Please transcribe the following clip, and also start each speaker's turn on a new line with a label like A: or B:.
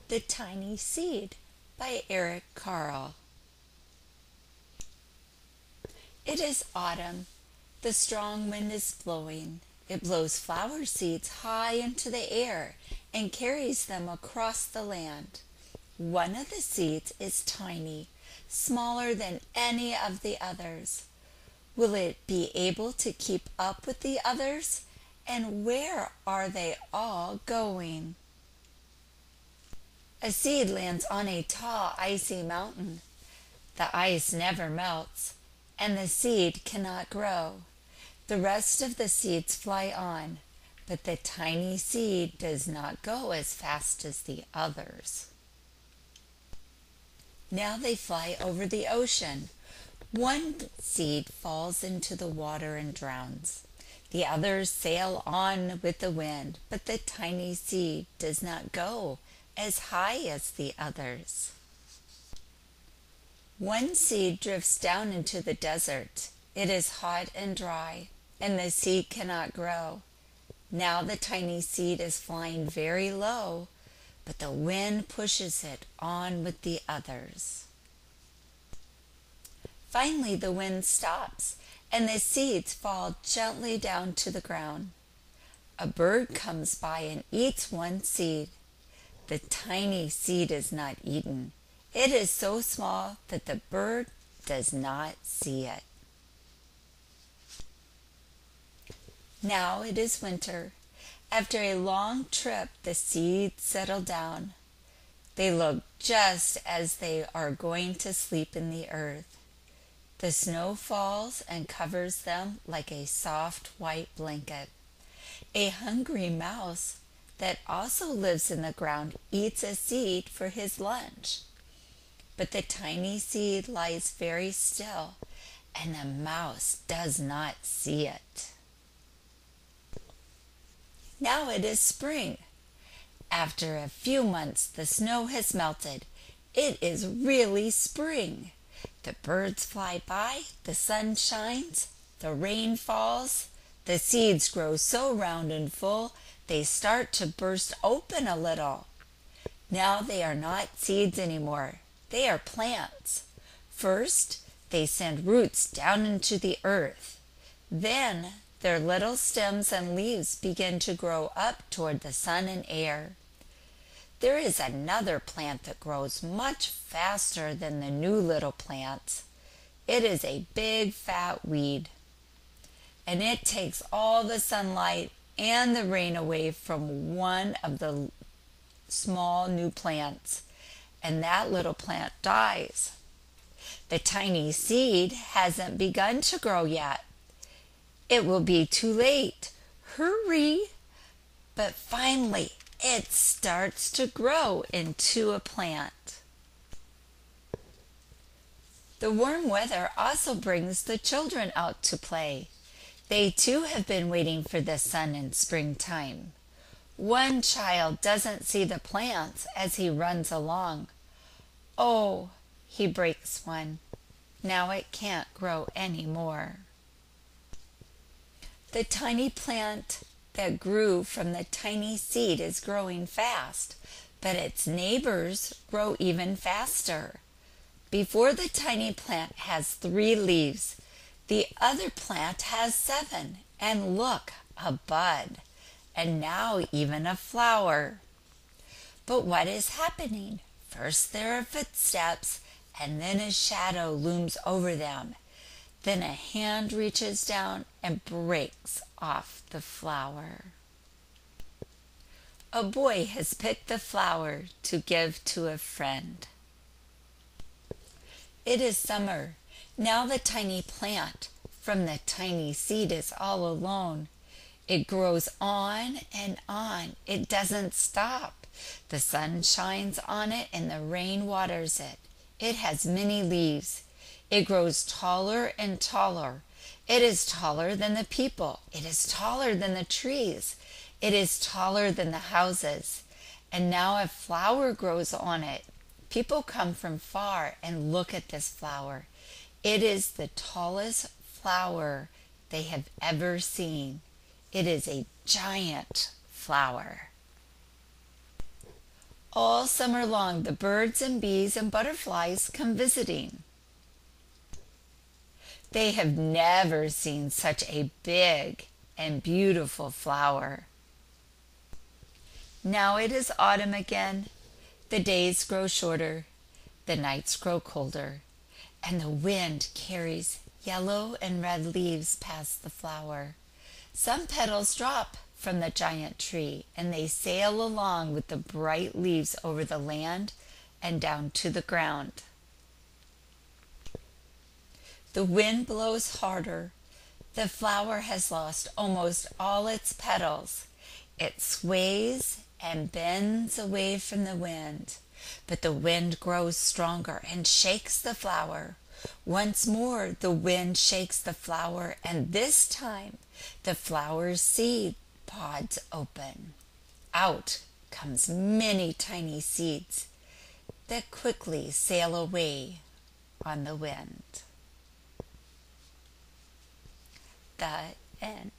A: The Tiny Seed by Eric Carle. It is autumn. The strong wind is blowing. It blows flower seeds high into the air and carries them across the land. One of the seeds is tiny, smaller than any of the others. Will it be able to keep up with the others? And where are they all going? A seed lands on a tall, icy mountain. The ice never melts, and the seed cannot grow. The rest of the seeds fly on, but the tiny seed does not go as fast as the others. Now they fly over the ocean. One seed falls into the water and drowns. The others sail on with the wind, but the tiny seed does not go as high as the others. One seed drifts down into the desert. It is hot and dry, and the seed cannot grow. Now the tiny seed is flying very low, but the wind pushes it on with the others. Finally, the wind stops, and the seeds fall gently down to the ground. A bird comes by and eats one seed. The tiny seed is not eaten. It is so small that the bird does not see it. Now it is winter. After a long trip, the seeds settle down. They look just as they are going to sleep in the earth. The snow falls and covers them like a soft white blanket. A hungry mouse that also lives in the ground eats a seed for his lunch. But the tiny seed lies very still, and the mouse does not see it. Now it is spring. After a few months, the snow has melted. It is really spring. The birds fly by, the sun shines, the rain falls. The seeds grow so round and full, they start to burst open a little. Now they are not seeds anymore. They are plants. First, they send roots down into the earth. Then their little stems and leaves begin to grow up toward the sun and air. There is another plant that grows much faster than the new little plants. It is a big fat weed, and it takes all the sunlight and the rain away from one of the small new plants, and that little plant dies. The tiny seed hasn't begun to grow yet. It will be too late. Hurry! But finally, it starts to grow into a plant. The warm weather also brings the children out to play. They too have been waiting for the sun in springtime. One child doesn't see the plants as he runs along. Oh, he breaks one. Now it can't grow any more. The tiny plant that grew from the tiny seed is growing fast, but its neighbors grow even faster. Before the tiny plant has 3 leaves, the other plant has 7, and look, a bud, and now even a flower. But what is happening? First there are footsteps, and then a shadow looms over them. Then a hand reaches down and breaks off the flower. A boy has picked the flower to give to a friend. It is summer. Now the tiny plant from the tiny seed is all alone. It grows on and on. It doesn't stop. The sun shines on it and the rain waters it. It has many leaves. It grows taller and taller. It is taller than the people. It is taller than the trees. It is taller than the houses. And now a flower grows on it. People come from far and look at this flower. It is the tallest flower they have ever seen. It is a giant flower. All summer long the birds and bees and butterflies come visiting. They have never seen such a big and beautiful flower. Now it is autumn again. The days grow shorter, the nights grow colder, and the wind carries yellow and red leaves past the flower. Some petals drop from the giant tree, and they sail along with the bright leaves over the land and down to the ground. The wind blows harder. The flower has lost almost all its petals. It sways and bends away from the wind, but the wind grows stronger and shakes the flower. Once more the wind shakes the flower, and this time the flower's seed pods open. Out comes many tiny seeds that quickly sail away on the wind. The end.